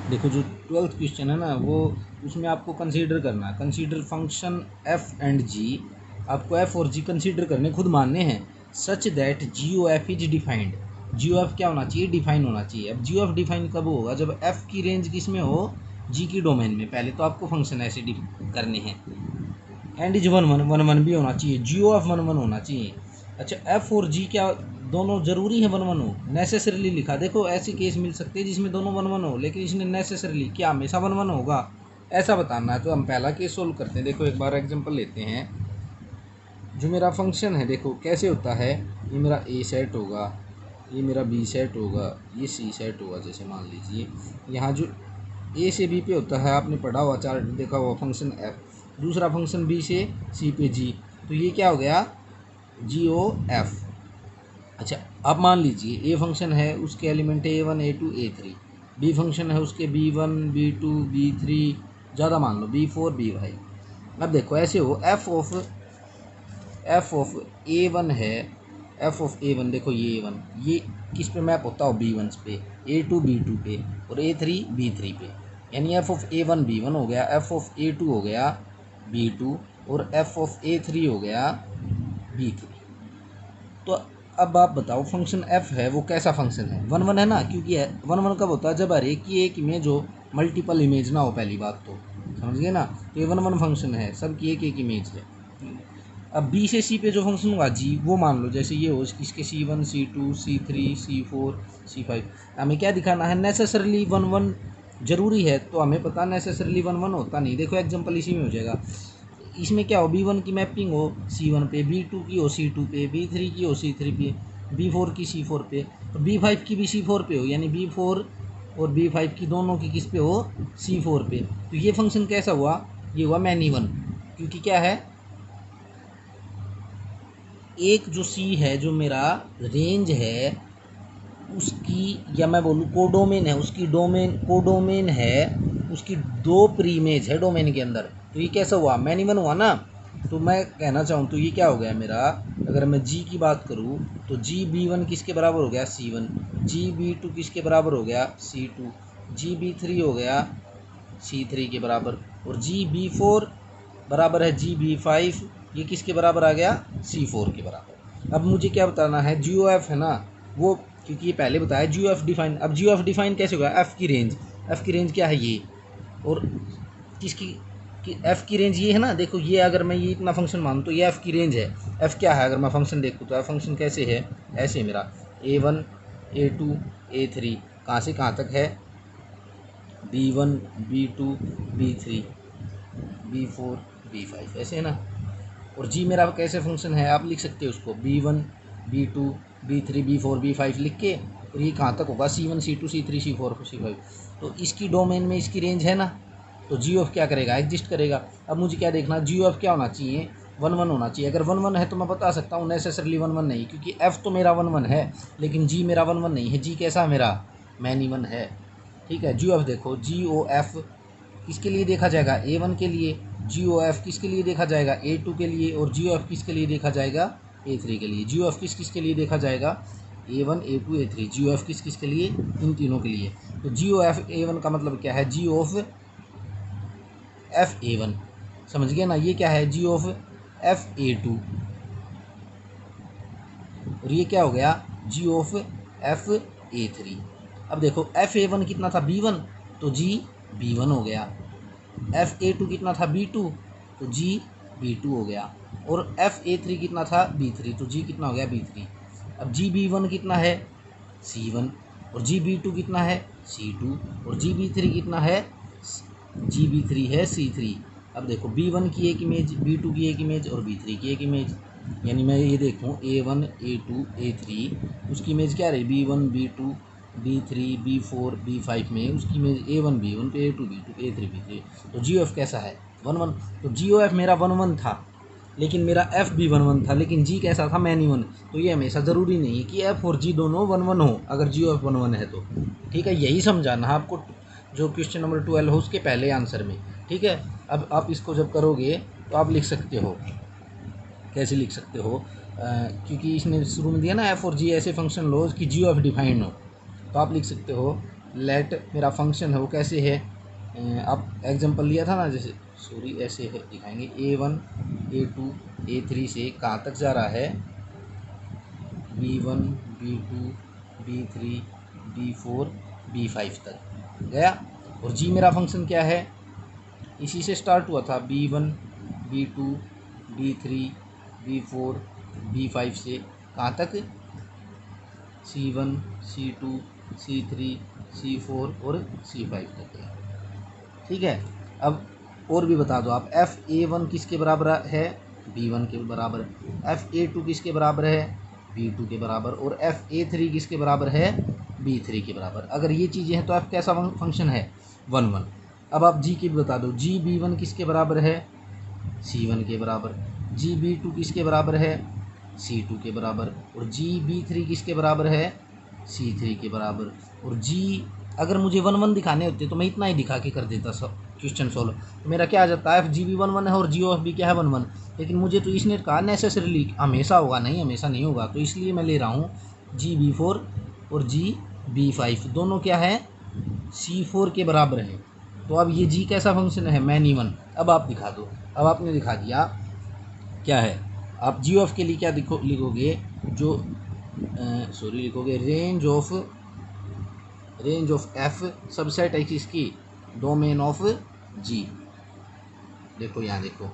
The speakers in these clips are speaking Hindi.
देखो जो 12th क्वेश्चन है ना वो उसमें आपको कंसीडर करना है, consider function F and G. आपको एफ और जी कंसीडर करने, खुद मानने हैं। Such that G O F is defined. G O F क्या होना चाहिए? डिफाइन होना चाहिए। अब जी ओ एफ डिफाइन कब होगा? जब एफ की रेंज किस में हो? जी की डोमेन में। पहले तो आपको फंक्शन ऐसे करने हैं। And is one one one one भी होना चाहिए, जी ओ एफ वन वन होना चाहिए। अच्छा एफ और जी क्या दोनों जरूरी है वन वन हो? नेसेसरीली लिखा। देखो ऐसे केस मिल सकते हैं जिसमें दोनों वन वन हो, लेकिन इसने नेसेसरीली क्या हमेशा वन वन होगा ऐसा बताना है। तो हम पहला केस सोल्व करते हैं। देखो एक बार एग्जांपल लेते हैं। जो मेरा फंक्शन है देखो कैसे होता है। ये मेरा ए सेट होगा, ये मेरा बी सेट होगा, ये सी सेट होगा। जैसे मान लीजिए यहाँ जो ए से बी पे होता है, आपने पढ़ा हुआ चार्ट देखा हुआ, फंक्शन एफ। दूसरा फंक्शन बी से सी पे जी। तो ये क्या हो गया? G O F. अच्छा अब मान लीजिए ए फंक्शन है, उसके element A one A two A three. B function है, उसके B one B two B three, ज़्यादा मान लो बी फोर बी फाइव। अब देखो ऐसे हो एफ ऑफ ए वन है। एफ ऑफ ए वन देखो ये ए वन ये किस पे मैप होता हो? बी वन पे। ए टू बी टू पे और ए थ्री बी थ्री पे। यानी F of A one B one हो गया, एफ ऑफ ए टू हो गया बी टू, और एफ ऑफ ए थ्री हो गया बी थ्री। तो अब आप बताओ फंक्शन एफ है वो कैसा फंक्शन है? वन वन है ना, क्योंकि वन वन कब होता है? जब हर एक की एक इमेज हो, मल्टीपल इमेज ना हो। पहली बात तो समझ गए ना। तो ये वन वन फंक्शन है, सबकी एक एक इमेज है। अब बी से सी पे जो फंक्शन होगा जी, वो मान लो जैसे ये हो, इसके C one C two C three C four C five. हमें क्या दिखाना है? नेसेसरली वन वन जरूरी है। तो हमें पता नेसेसरली वन वन होता नहीं। देखो एग्जांपल इसी में हो जाएगा। इसमें क्या हो? बी वन की मैपिंग हो सी वन पे, बी टू की हो सी टू पे, बी थ्री की हो सी थ्री पे, बी फोर की सी फोर पे, और बी फाइव की भी सी फोर पे हो। यानी बी फोर और बी फाइव की दोनों की किस पे हो? सी फोर पे। तो ये फंक्शन कैसा हुआ? ये हुआ मैनी वन। क्योंकि क्या है? एक जो सी है, जो मेरा रेंज है उसकी, या मैं बोलूँ कोडोमेन है, उसकी डोमेन कोडोमेन है, उसकी दो प्रीमेज है डोमेन के अंदर। तो ये कैसा हुआ? मैनी वन हुआ ना। तो मैं कहना चाहूँ तो ये क्या हो गया मेरा? अगर मैं जी की बात करूँ तो जी बी वन किसके बराबर हो गया? सी वन। जी बी टू किसके बराबर हो गया? सी टू। जी बी थ्री हो गया सी थ्री के बराबर, और जी बी फोर बराबर है जी बी फाइव। ये किसके बराबर आ गया? सी फोर के बराबर। अब मुझे क्या बताना है? जी ओ एफ है ना वो, क्योंकि ये पहले बताया जी ओ एफ डिफाइन। अब जी ओ एफ डिफाइन कैसे होगा? एफ़ की रेंज। एफ़ की रेंज क्या है? ये। और किसकी एफ़ की रेंज ये है ना। देखो ये अगर मैं ये इतना फंक्शन मानूँ तो ये एफ़ की रेंज है। एफ़ क्या है? अगर मैं फंक्शन देखूँ तो एफ फंक्शन कैसे है? ऐसे मेरा A one A two A three, कहाँ से कहाँ तक है? B one B two B three B four B five, ऐसे है ना। और जी मेरा कैसे फंक्शन है? आप लिख सकते हो उसको B one B two B three B four B five लिख के, और ये कहाँ तक होगा? C one C two C three C four C five. तो इसकी डोमेन में इसकी रेंज है ना। तो जी ऑफ क्या करेगा? एग्जिस्ट करेगा। अब मुझे क्या देखना? जी ऑफ क्या होना चाहिए? वन वन होना चाहिए। अगर वन वन है तो मैं बता सकता हूँ नेसेसरली वन वन नहीं, क्योंकि एफ तो मेरा वन वन है, लेकिन जी मेरा वन वन नहीं है। जी कैसा मेरा? मैनी वन है। ठीक है। जी ऑफ देखो, जी ओ एफ किसके लिए देखा जाएगा? ए वन के लिए। जी ओ एफ किसके लिए देखा जाएगा? ए टू के लिए। और जी ओ एफ किसके लिए देखा जाएगा? ए थ्री के लिए। जी ओ एफ किस किस के लिए देखा जाएगा? A one A two A three. G O F किस किस के लिए? इन तीनों के लिए। तो G O F A one का मतलब क्या है? G of F A one. समझ गया ना। ये क्या है? G of F A two. और ये क्या हो गया? G of F A three. अब देखो एफ ए वन कितना था? B one. तो जी बी वन हो गया। एफ ए टू कितना था? B two. तो जी बी टू हो गया। और एफ ए थ्री कितना था? B three. तो जी कितना हो गया? B three. अब जी बी वन कितना है? C one. और जी बी टू कितना है? C two. और जी बी थ्री कितना है? जी बी थ्री है सी थ्री। अब देखो बी वन की एक इमेज, बी टू की एक इमेज, और बी थ्री की एक इमेज। यानी मैं ये देखूँ A one A two A three, उसकी इमेज क्या रही? B one B two B three B four B five में उसकी image A one B one पे, A two B two A three B three. तो जी ओ एफ कैसा है? One one. तो जी ओ एफ मेरा वन वन था, लेकिन मेरा एफ भी वन वन था, लेकिन जी कैसा था? Many one. तो ये हमेशा ज़रूरी नहीं है कि एफ और जी दोनों वन वन हो अगर जी ओ एफ वन वन है तो। ठीक है, यही समझाना आपको जो क्वेश्चन नंबर 12 हो उसके पहले आंसर में। ठीक है। अब आप इसको जब करोगे तो आप लिख सकते हो, कैसे लिख सकते हो? क्योंकि इसने शुरू में दिया ना एफ और जी ऐसे फंक्शन लो कि जी ऑफ डिफाइंड हो। तो आप लिख सकते हो लेट मेरा फंक्शन है वो कैसे है, आप एग्जांपल लिया था ना, जैसे सॉरी ऐसे है दिखाएंगे, A1 A2 A3 से कहाँ तक जा रहा है, B1 B2 B3 B4 B5 तक गया। और जी मेरा फंक्शन क्या है, इसी से स्टार्ट हुआ था, B1 B2 B3 B4 B5 से कहाँ तक, C1 C2 C3 C4 और C5 तक है। ठीक है, अब और भी बता दो आप, FA1 किसके बराबर है, B1 के बराबर, FA2 किसके बराबर है, B2 के बराबर, और FA3 किसके बराबर है, B3 के बराबर। अगर ये चीज़ें हैं तो F कैसा फंक्शन है, 1 1। अब आप G की भी बता दो, जी B1 किसके बराबर है, C1 के बराबर, जी B2 किसके बराबर है, C2 के बराबर, और जी B3 किसके बराबर है, C3 के बराबर। और जी अगर मुझे 1 1 दिखाने होते तो मैं इतना ही दिखा के कर देता क्वेश्चन सॉल्व, तो मेरा क्या आ जाता है, FG भी 1 1 है और GOF भी क्या है 1 1। लेकिन मुझे तो इसने कहा नेसेसरीली हमेशा होगा, नहीं हमेशा नहीं होगा, तो इसलिए मैं ले रहा हूँ GB4 और GB5 दोनों क्या है, C4 के बराबर है। तो अब ये G कैसा फंक्शन है, मैन इवन। अब आप दिखा दो, अब आपने दिखा दिया क्या है, आप GOF के लिए क्या लिखोगे, जो सॉरी लिखोगे, रेंज ऑफ F सबसेट है किसकी, डोमेन ऑफ G। देखो यहाँ देखो,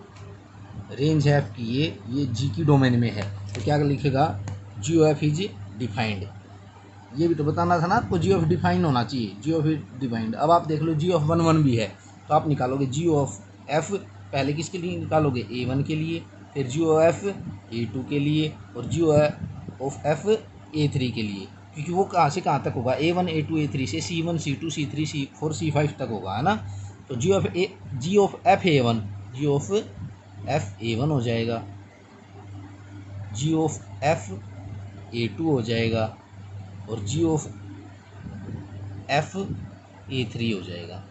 रेंज है F की, ये G की डोमेन में है, तो क्या लिखेगा, GOF इज डिफाइंड। ये भी तो बताना था ना आपको, GOF डिफाइन होना चाहिए, GOF डिफाइंड। अब आप देख लो GOF 1 1 भी है, तो आप निकालोगे GOF F, पहले किसके लिए निकालोगे, A1 के लिए, फिर GOF A2 के लिए, और GOF A3 के लिए, क्योंकि वो कहाँ से कहाँ तक होगा, A1 A2 A3 से C1 C2 C3 C4 C5 तक होगा, है ना। तो GOF F A1 हो जाएगा, GOF F A2 हो जाएगा, और GOF F A3 हो जाएगा।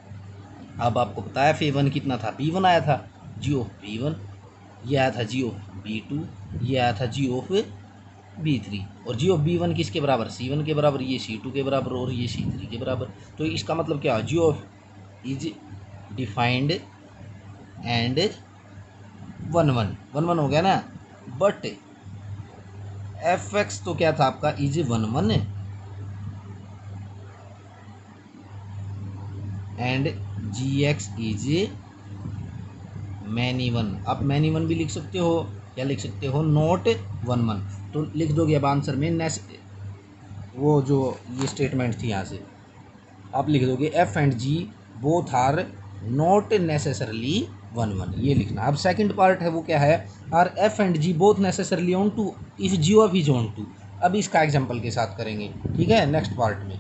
अब आपको पता है FA1 कितना था, B1 आया था, GOF B1, ये आया था GOF B2, ये आया था GOF B3, और GOF B1 किसके बराबर, C1 के बराबर, ये C2 के बराबर, और ये C3 के बराबर। तो इसका मतलब क्या है, GOF इज डिफाइंड एंड 1 1 हो गया ना। बट FX तो क्या था आपका, is 1 1 and GX is man even. आप मैन इवन भी लिख सकते हो, या लिख सकते हो नॉट 1 1, तो लिख दोगे अब आंसर में वो जो ये स्टेटमेंट थी यहाँ से आप लिख दोगे F and G both are not necessarily 1 1, ये लिखना। अब सेकंड पार्ट है वो क्या है, are F and G both necessarily onto if GOF is onto. अब इसका एग्जांपल के साथ करेंगे, ठीक है, नेक्स्ट पार्ट में।